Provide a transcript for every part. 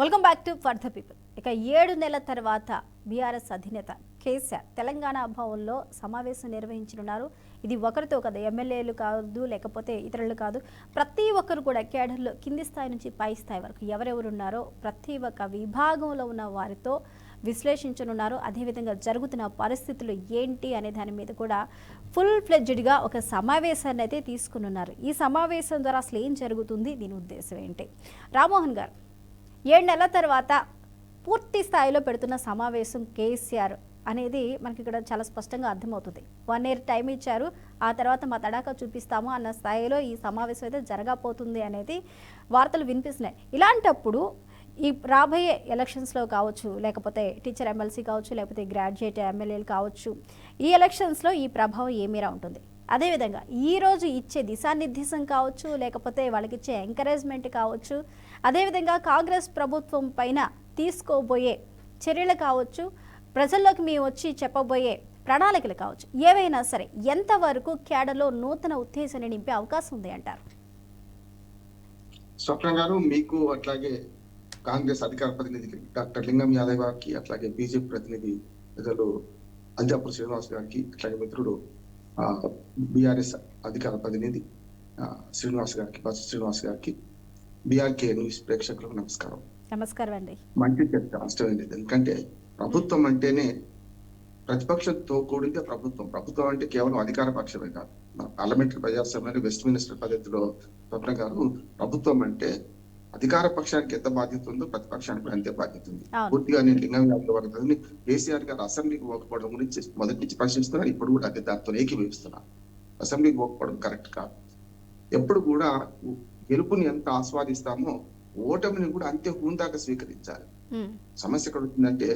Welcome back to for the people. ఇక 7 నెలల తర్వాత బీఆర్ఎస్ అధినేత కేసీఆర్ తెలంగాణ భవన్లో సమావేశం నిర్వహించనున్నారు. ఇది ఒకరితో కాదు, ఎమ్మెల్యేలు కాదు, లేకపోతే ఇతరులు కాదు, ప్రతి ఒక్కరు కూడా కేడర్లో కింది స్థాయి నుంచి పై స్థాయి వరకు ఎవరెవరు ఉన్నారో ప్రతి ఒక్క విభాగంలో ఉన్న వారితో విశ్లేషించనున్నారు. అదేవిధంగా జరుగుతున్న పరిస్థితులు ఏంటి అనే దాని మీద కూడా ఫుల్ ఫ్లెడ్జ్డ్గా ఒక సమావేశాన్ని అయితే తీసుకున్నారు. ఈ సమావేశం ద్వారా అసలు ఏం జరుగుతుంది, దీని ఉద్దేశం ఏంటి? రామ్మోహన్ గారు, 7 నెలల తర్వాత పూర్తి స్థాయిలో పెడుతున్న సమావేశం కేసీఆర్ అనేది మనకి ఇక్కడ చాలా స్పష్టంగా అర్థమవుతుంది. 1 year టైం ఇచ్చారు, ఆ తర్వాత మా తడాకా చూపిస్తాము అన్న స్థాయిలో ఈ సమావేశం అయితే జరగబోతుంది అనేది వార్తలు వినిపిస్తున్నాయి. ఇలాంటప్పుడు ఈ రాబోయే ఎలక్షన్స్లో కావచ్చు, లేకపోతే టీచర్ ఎమ్మెల్సీ కావచ్చు, లేకపోతే గ్రాడ్యుయేట్ ఎమ్మెల్యేలు కావచ్చు, ఈ ఎలక్షన్స్లో ఈ ప్రభావం ఏ మేర ఉంటుంది? అదేవిధంగా ఈరోజు ఇచ్చే దిశానిర్దేశం కావచ్చు, లేకపోతే వాళ్ళకి ఇచ్చే ఎంకరేజ్మెంట్ కావచ్చు, అదేవిధంగా కాంగ్రెస్ ప్రభుత్వం పైన తీసుకోబోయే చర్యలు కావచ్చు, ప్రజల్లోకి మేము వచ్చి చెప్పబోయే ప్రణాళికలు కావచ్చు, ఏవైనా సరే ఎంతవరకు కేడర్లో నూతన ఉత్తేజాన్ని నింపే అవకాశం ఉంది అంటారు? స్వప్న గారు, మీకు అట్లాగే కాంగ్రెస్ అధికార ప్రతినిధికి డాక్టర్ లింగం యాదవ్ గారికి, అట్లాగే బీజేపీ ప్రతినిధి ప్రజలు అల్జాపూర్ శ్రీనివాస్ గారికి, అట్లాగే మిత్రుడు బీఆర్ఎస్ అధికార ప్రతినిధి శ్రీనివాస్ గారికి, బస్ శ్రీనివాస్ గారికి, బీఆర్కే న్యూస్ ప్రేక్షకులకు నమస్కారం. నమస్కారం అండి. మంచి చర్చ, నష్టం లేదు. ఎందుకంటే ప్రభుత్వం అంటేనే ప్రతిపక్షంతో కూడిందే ప్రభుత్వం. ప్రభుత్వం అంటే కేవలం అధికార పక్షమే కాదు. పార్లమెంటరీ ప్రజాస్వామ్యాన్ని వెస్ట్ మినిస్టర్ పద్ధతిలో స్వప్న గారు, ప్రభుత్వం అంటే అధికార పక్షానికి ఎంత బాధ్యత ఉందో ప్రతిపక్షానికి అంతే బాధ్యత ఉంది. పూర్తిగా నేను లింగం యాదవ్ కేసీఆర్ గారు అసెంబ్లీకి పోకపోవడం గురించి మొదటి నుంచి ప్రశ్నిస్తున్నారు. ఇప్పుడు కూడా అదే దాంతో ఏకీభవిస్తున్నారు. అసెంబ్లీకి పోకపోవడం కరెక్ట్ కాదు. ఎప్పుడు కూడా గెలుపుని ఎంత ఆస్వాదిస్తామో ఓటమిని కూడా అంతే హూందాగా స్వీకరించాలి. సమస్య ఎక్కడ వచ్చిందంటే,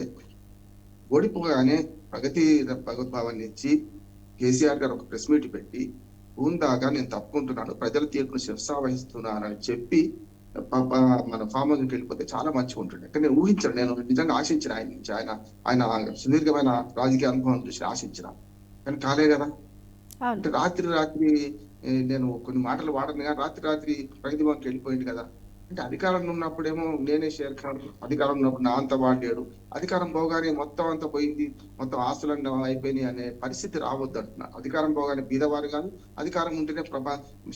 ఓడిపోగానే ప్రగతి భగవద్భావాన్ని ఇచ్చి కేసీఆర్ గారు ఒక ప్రెస్ మీట్ పెట్టి హూందాగా నేను తప్పుకుంటున్నాను, ప్రజల తీర్పును శిరసావహిస్తున్నాను అని చెప్పి మన ఫామ్ హౌస్కి వెళ్ళిపోతే చాలా మంచిగా ఉంటుండే. కానీ నేను ఊహించాను, నేను నిజంగా ఆశించిన ఆయన నుంచి, ఆయన సుదీర్ఘమైన రాజకీయ అనుభవం చూసి ఆశించిన, కానీ కాలే కదా. అంటే రాత్రి నేను కొన్ని మాటలు వాడను, కానీ రాత్రి ప్రగతి భవన్కి వెళ్ళిపోయింది కదా. అంటే అధికారంలో ఉన్నప్పుడేమో నేనే షేర్ ఖాన్, అధికారం ఉన్నప్పుడు నా అంత వాడాడు, అధికారం పోగానే మొత్తం అంతా పోయింది, మొత్తం ఆస్తులన్నీ అయిపోయినాయి అనే పరిస్థితి రావద్దు అంటున్నారు. అధికారం పోగానే బీదవారు కాదు, అధికారం ఉంటేనే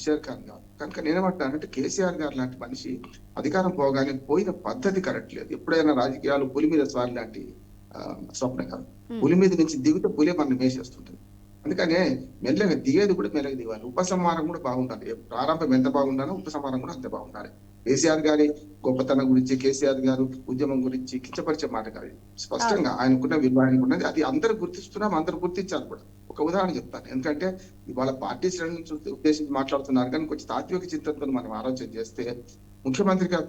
షేర్ ఖాన్ కాదు. కనుక నేనేమంటానంటే, కేసీఆర్ గారు లాంటి మనిషి అధికారం పోగానే పోయిన పద్ధతి కరెక్ట్ లేదు. ఎప్పుడైనా రాజకీయాలు పులి మీద స్వారి లాంటి స్వప్న కాదు. పులి మీద నుంచి దిగితే పులి మనం వేసేస్తుంటుంది. అందుకనే మెల్లగా దిగేది కూడా మెల్లగా దిగాలి. ఉపసంహారం కూడా బాగుండాలి. ప్రారంభం ఎంత బాగుండాలో ఉపసంహారం కూడా అంతే బాగుండాలి. కేసీఆర్ గారి గొప్పతనం గురించి, కేసీఆర్ గారు ఉద్యమం గురించి కించపరిచే మాట కాదు. స్పష్టంగా ఆయనకున్న విలువ ఆయనకున్నది, అది అందరూ గుర్తిస్తున్నాం, అందరూ గుర్తించాలి కూడా. ఒక ఉదాహరణ చెప్తాను. ఎందుకంటే ఇవాళ పార్టీ శ్రేణి నుంచి ఉద్దేశించి మాట్లాడుతున్నారు, కానీ కొంచెం తాత్విక చింతనతో మనం ఆలోచన చేస్తే, ముఖ్యమంత్రిగా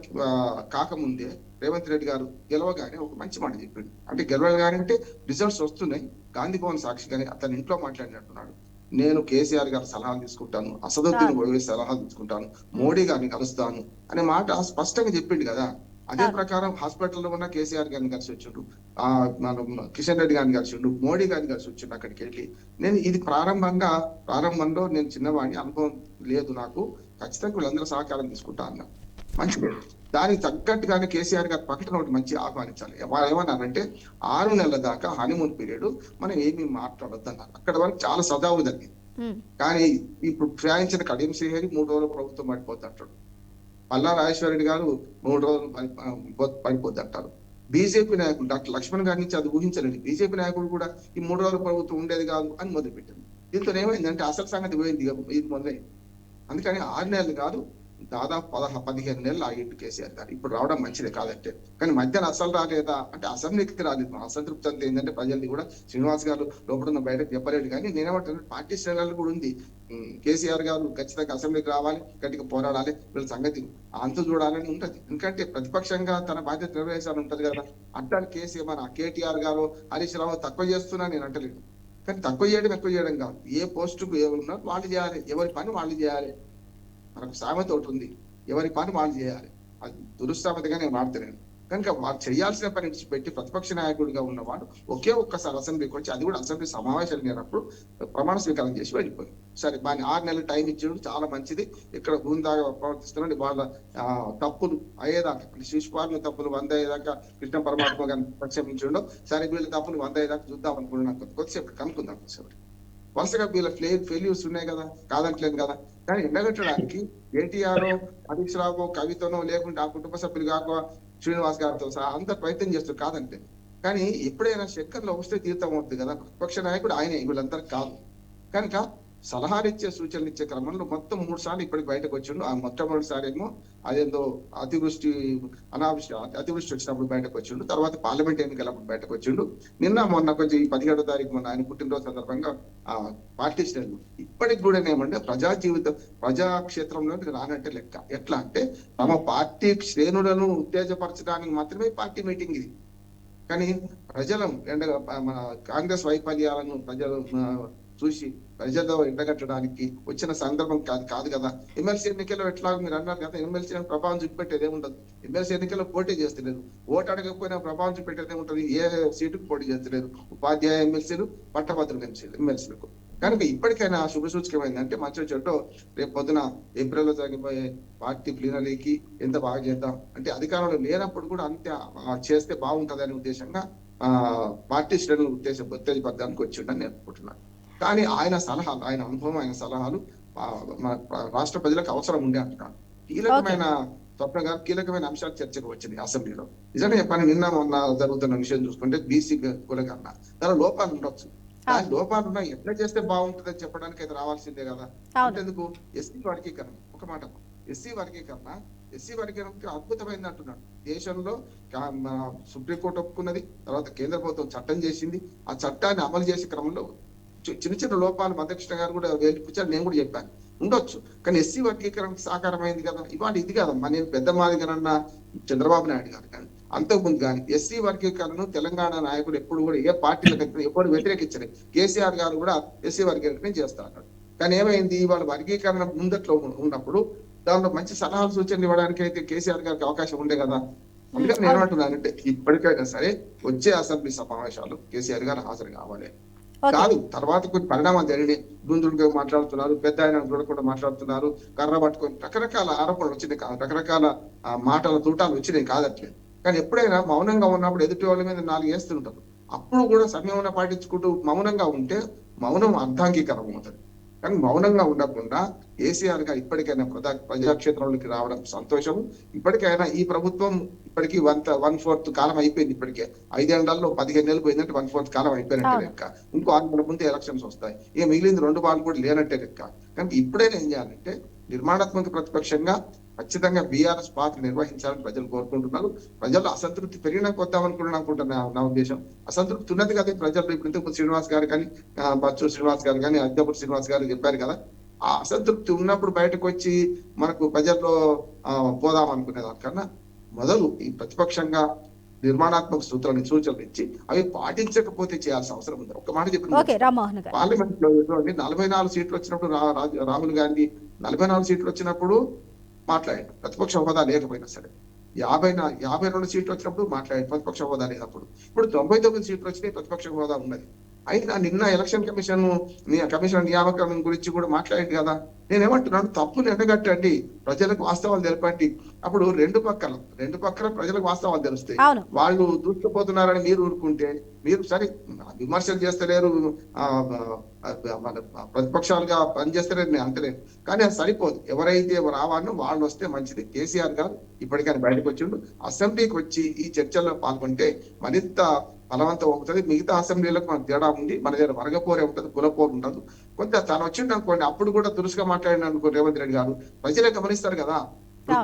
కాకముందే రేవంత్ రెడ్డి గారు గెలవగానే ఒక మంచి మాట చెప్పిండు. అంటే గెలవగానే అంటే రిజల్ట్స్ వస్తున్నాయి, గాంధీ భవన్ సాక్షిగానే అతని ఇంట్లో మాట్లాడినట్టున్నాడు. నేను కేసీఆర్ గారి సలహాలు తీసుకుంటాను, అసదుద్దీన్ ఓవైసీ సలహాలు తీసుకుంటాను, మోడీ గారిని కలుస్తాను అనే మాట స్పష్టంగా చెప్పిండు కదా. అదే ప్రకారం హాస్పిటల్లో ఉన్న కేసీఆర్ గారిని కలిసి వచ్చిండు, మనం కిషన్ రెడ్డి గారిని కలిసిండు, మోడీ గారిని కలిసి వచ్చిండు. అక్కడికి వెళ్ళి నేను ఇది ప్రారంభంలో నేను చిన్నవాడిని, అనుభవం లేదు నాకు, ఖచ్చితంగా వీళ్ళందరూ సహకారం తీసుకుంటా అన్నా. మంచిది. దానికి తగ్గట్టుగానే కేసీఆర్ గారి ప్రకటన ఒకటి మంచి ఆహ్వానించాలి. వాళ్ళు ఏమన్నారంటే 6 నెలల దాకా హనీమూన్ పీరియడ్ మనం ఏమీ మాట్లాడొద్దు అన్నారు. అక్కడ వరకు చాలా సజావు జరిగింది. కానీ ఇప్పుడు ప్రయాణించిన కడియం శ్రీహరి 3 రోజులు ప్రభుత్వం పడిపోద్ది అంటాడు, పల్లా రాజేశ్వరరెడ్డి గారు 3 రోజులు పడిపోద్ది అంటారు. బీజేపీ నాయకులు డాక్టర్ లక్ష్మణ్ గారి నుంచి అది ఊహించలేదు. బీజేపీ నాయకులు కూడా ఈ 3 రోజుల ప్రభుత్వం ఉండేది కాదు అని మొదలుపెట్టింది. దీంతో ఏమైందంటే అసలు సంగతి పోయింది, ఇది మొదలైంది. అందుకని 6 నెలలు కాదు, దాదాపు 15 నెలలు ఆగిండు కేసీఆర్ గారు. ఇప్పుడు రావడం మంచిదే కాదంటే, కానీ మధ్యాహ్నం అసలు రాలేదా అంటే అసెంబ్లీకి రాలేదు. అసంతృప్తి అంతా ఏంటంటే ప్రజల్ని కూడా శ్రీనివాస్ గారు లోపల బయటకు చెప్పలేడు. కానీ నేనేమంటాను, పార్టీ శ్రేణులు కూడా ఉంది. కేసీఆర్ గారు ఖచ్చితంగా అసెంబ్లీకి రావాలి, గట్టిగా పోరాడాలి, వీళ్ళ సంగతి అంతు చూడాలని ఉంటది. ఎందుకంటే ప్రతిపక్షంగా తన బాధ్యత నిర్వహించాలని ఉంటది కదా. అంటారు కేసీఆర్, మన కేటీఆర్ గారు, హరీష్ రావు తక్కువ చేస్తున్నా నేను అంటలేను, కానీ తక్కువ చేయడం ఎక్కువ చేయడం కాదు. ఏ పోస్టుకు ఎవరు ఉన్నారు వాళ్ళు చేయాలి, ఎవరి పని వాళ్ళు చేయాలి. మనకు సామెత ఒకటి ఉంది, ఎవరి పని వాళ్ళు చేయాలి. అది దురుస్తామెతగా నేను వాడతాను. కనుక వారు చేయాల్సిన పని పెట్టి ప్రతిపక్ష నాయకుడిగా ఉన్నవాడు ఒకే ఒక్కసారి అసెంబ్లీకి వచ్చి, అది కూడా అసెంబ్లీ సమావేశాలు లేనప్పుడు ప్రమాణ స్వీకారం చేసి వెళ్ళిపోయింది. సరే దాన్ని 6 నెలలు టైం ఇచ్చాడు, చాలా మంచిది. ఇక్కడ బృందాగా ప్రవర్తిస్తున్నాడు. వాళ్ళ తప్పులు అయ్యేదాకా, శిశుపాలను తప్పులు 100 అయ్యేదాకా కృష్ణ పరమాత్మ గారిని ప్రక్షమించండు. సరే వీళ్ళ తప్పులు 100 అయ్యేదాకా చూద్దాం అనుకున్నాను. కొద్దిసేపు కనుక్కుందాం. వరుసగా వీళ్ళ ఫెయిల్యూర్స్ ఉన్నాయి కదా, కాదంటలేదు కదా. కానీ ఎండగట్టడానికి ఎన్టీఆర్, హరీష్ రావు, కవితనో లేకుంటే ఆ కుటుంబ సభ్యులు కాక శ్రీనివాస్ గారితో సహా అంత ప్రయత్నం చేస్తారు, కాదంటే. కానీ ఎప్పుడైనా శంకర్లో వస్తే తీర్థం అవుతుంది కదా. ప్రతిపక్ష నాయకుడు ఆయనే, వీళ్ళందరూ కాదు. కనుక సలహాలు ఇచ్చే, సూచనలు ఇచ్చే క్రమంలో మొత్తం 3 సార్లు ఇప్పటికి బయటకు వచ్చిండు. ఆ మొట్టమొదటిసారి ఏమో అదేందో అతివృష్టి వచ్చినప్పుడు బయటకు వచ్చిండు. తర్వాత పార్లమెంట్ ఎన్నికలప్పుడు బయటకు వచ్చిండు. నిన్న మొన్న కొంచెం ఈ 17వ తారీఖు మొన్న ఆయన పుట్టినరోజు సందర్భంగా పార్టీ శ్రేణులు ఇప్పటికి కూడా ఏమంటే ప్రజాక్షేత్రంలోకి రానంటే లెక్క. ఎట్లా అంటే తమ పార్టీ శ్రేణులను ఉత్తేజపరచడానికి మాత్రమే పార్టీ మీటింగ్ ఇది. కానీ ప్రజలను మన కాంగ్రెస్ వైఫల్యాలను ప్రజలు చూసి ప్రజల్లో ఎండగట్టడానికి వచ్చిన సందర్భం కాదు కదా. ఎమ్మెల్సీ ఎన్నికల్లో ఎట్లా మీరు అన్నారు కదా, ఎమ్మెల్సీ ప్రభావం చూపెట్టేది ఏముండదు. ఎమ్మెల్సీ ఎన్నికల్లో పోటీ చేస్తలేదు, ఓటు అడగకపోయినా ప్రభావం చూపెట్టేది ఏముంటది. ఏ సీటుకు పోటీ చేస్తలేదు. ఉపాధ్యాయ ఎమ్మెల్సీలు, పట్టభద్రుల ఎమ్మెల్సీలకు. కనుక ఇప్పటికైనా శుభసూచకమైందంటే మంచి చెడ్డో రేపు పొద్దున ఏప్రిల్లో జరిగిపోయే పార్టీ ప్లీనరీకి ఎంత బాగా చేద్దాం అంటే, అధికారంలో లేనప్పుడు కూడా అంతే చేస్తే బాగుంటది అనే ఉద్దేశంగా పార్టీ శ్రేణులు ఉత్తేజపడడానికి వచ్చిండని నేను అనుకుంటున్నాను. కానీ ఆయన సలహాలు, ఆయన అనుభవం, ఆయన సలహాలు రాష్ట్ర ప్రజలకు అవసరం ఉండే అంటున్నాను. కీలకమైన స్వప్న గారు కీలకమైన అంశాలు చర్చకు వచ్చింది అసెంబ్లీలో. నిజంగా చెప్పాను, నిన్న మొన్న జరుగుతున్న విషయం చూసుకుంటే బీసీ కులగన్న దాని లోపాలు ఉండొచ్చు. దాని లోపాలు ఉన్నాయి, ఎట్లా చేస్తే బాగుంటుందని చెప్పడానికి అయితే రావాల్సిందే కదా. అంతేందుకు ఎస్సీ వర్గీకరణ, ఒక మాట ఎస్సీ వర్గీకరణకి అద్భుతమైంది అంటున్నాడు. దేశంలో సుప్రీంకోర్టు ఒప్పుకున్నది, తర్వాత కేంద్ర ప్రభుత్వం చట్టం చేసింది. ఆ చట్టాన్ని అమలు చేసే క్రమంలో చిన్న లోపాలు మధ్యకృష్ణ గారు కూడా వేలిపుచ్చారు, నేను కూడా చెప్పాను ఉండొచ్చు. కానీ ఎస్సీ వర్గీకరణకు సాకారమైంది కదా. ఇవాళ ఇది కాదమ్మా, నేను పెద్ద మాదిగనన్న చంద్రబాబు నాయుడు గారు కానీ అంతకుముందు కానీ ఎస్సీ వర్గీకరణను తెలంగాణ నాయకులు ఎప్పుడు కూడా ఏ పార్టీలకు ఎప్పుడు వ్యతిరేకించలేదు. కేసీఆర్ గారు కూడా ఎస్సీ వర్గీకరణ చేస్తా అన్నాడు. కానీ ఏమైంది, ఇవాళ వర్గీకరణ ముందట్లో ఉన్నప్పుడు దానిలో మంచి సలహాలు సూచనలు ఇవ్వడానికి అయితే కేసీఆర్ గారికి అవకాశం ఉండే కదా. అందుకని నేను ఏమంటున్నానంటే ఇప్పటికైనా సరే వచ్చే అసెంబ్లీ సమావేశాలు కేసీఆర్ గారు హాజరు కావాలి. కాదు తర్వాత కొన్ని పరిణామాలు జరిగినాయి. గుంజుడుగా మాట్లాడుతున్నారు, పెద్ద ఆయన చూడకుండా మాట్లాడుతున్నారు, కర్ర పట్టుకొని రకరకాల ఆరోపణలు వచ్చినాయి, రకరకాల మాటల తూటాలు వచ్చినాయి, కాదట్లేదు. కానీ ఎప్పుడైనా మౌనంగా ఉన్నప్పుడు ఎదుటి వాళ్ళ మీద 4 వేస్తుంటారు. అప్పుడు కూడా సంయమనం పాటించుకుంటూ మౌనంగా ఉంటే మౌనం అర్ధాంగీకరం అవుతుంది. కానీ మౌనంగా ఉండకుండా కేసీఆర్ గారు ఇప్పటికైనా ప్రజాక్షేత్రంలోకి రావడం సంతోషం. ఇప్పటికైనా ఈ ప్రభుత్వం ఇప్పటికీ 1/4 కాలం అయిపోయింది. ఇప్పటికే 5 ఏళ్లలో 15 నెలలు పోయిందంటే 1/4 కాలం అయిపోయినట్టే లెక్క. ఇంకో 6 నెలల ముందు ఎలక్షన్స్ వస్తాయి. మిగిలింది 2 బాలు కూడా లేనట్టే లెక్క. కానీ ఇప్పుడైనా ఏం చేయాలంటే నిర్మాణాత్మక ప్రతిపక్షంగా ఖచ్చితంగా బీఆర్ఎస్ పార్టీ నిర్వహించాలని ప్రజలు కోరుకుంటున్నారు. ప్రజల్లో అసంతృప్తి పెరిగినా కొద్దామనుకుంటున్నా నా ఉద్దేశం. అసంతృప్తి ఉన్నది కదా ప్రజలు. ఇప్పుడు శ్రీనివాస్ గారు కానీ, బచ్చు శ్రీనివాస్ గారు కానీ, అద్దెపూడి శ్రీనివాస్ గారు చెప్పారు కదా, ఆ అసంతృప్తి ఉన్నప్పుడు బయటకు వచ్చి మనకు ప్రజల్లో పోదాం అనుకునే దానికన్నా మొదలు ఈ ప్రతిపక్షంగా నిర్మాణాత్మక సూచనలు ఇచ్చి అవి పాటించకపోతే చేయాల్సిన అవసరం ఉంది. ఒక మాట చెప్పిన పార్లమెంట్ లో 44 సీట్లు వచ్చినప్పుడు రాహుల్ గాంధీ 44 సీట్లు వచ్చినప్పుడు మాట్లాడాడు ప్రతిపక్ష హోదా లేకపోయినా సరే. 52 సీట్లు వచ్చినప్పుడు మాట్లాడాడు ప్రతిపక్ష హోదా లేనప్పుడు. ఇప్పుడు 99 సీట్లు వచ్చినాయి, ప్రతిపక్ష హోదా ఉన్నది. అయినా నిన్న ఎలక్షన్ కమిషన్ నియామకం గురించి కూడా మాట్లాడింది కదా. నేనేమంటున్నాను, తప్పులు ఎండగట్టండి, ప్రజలకు వాస్తవాలు తెలపండి. అప్పుడు రెండు పక్కల ప్రజలకు వాస్తవాలు తెలుస్తాయి. వాళ్ళు దూసుకుపోతున్నారని మీరు ఊరుకుంటే, మీరు సరే విమర్శలు చేస్తలేరు, ప్రతిపక్షాలుగా పనిచేస్తలేరు, నేను అంటలేను. కానీ అది సరిపోదు. ఎవరైతే రావాలో వాళ్ళు వస్తే మంచిది. కేసీఆర్ గారు ఇప్పటికైనా బయటకు వచ్చిండు. అసెంబ్లీకి వచ్చి ఈ చర్చల్లో పాల్గొంటే మరింత బలవంతం అవుతుంది. మిగతా అసెంబ్లీలకు మనకు తేడా ఉంది. మన దగ్గర వర్గపోరే ఉంటుంది, కులపోరు ఉండదు. కొంత తను వచ్చిండు అనుకోండి, అప్పుడు కూడా దురుసుగా మాట్లాడిన అనుకో రేవంత్ రెడ్డి గారు, ప్రజలే గమనిస్తారు కదా.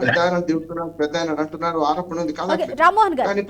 పెద్ద ఆయన తిరుగుతున్నారు, పెద్ద ఆయన అంటున్నారు, ఆరోపణ ఉంది కదా. కానీ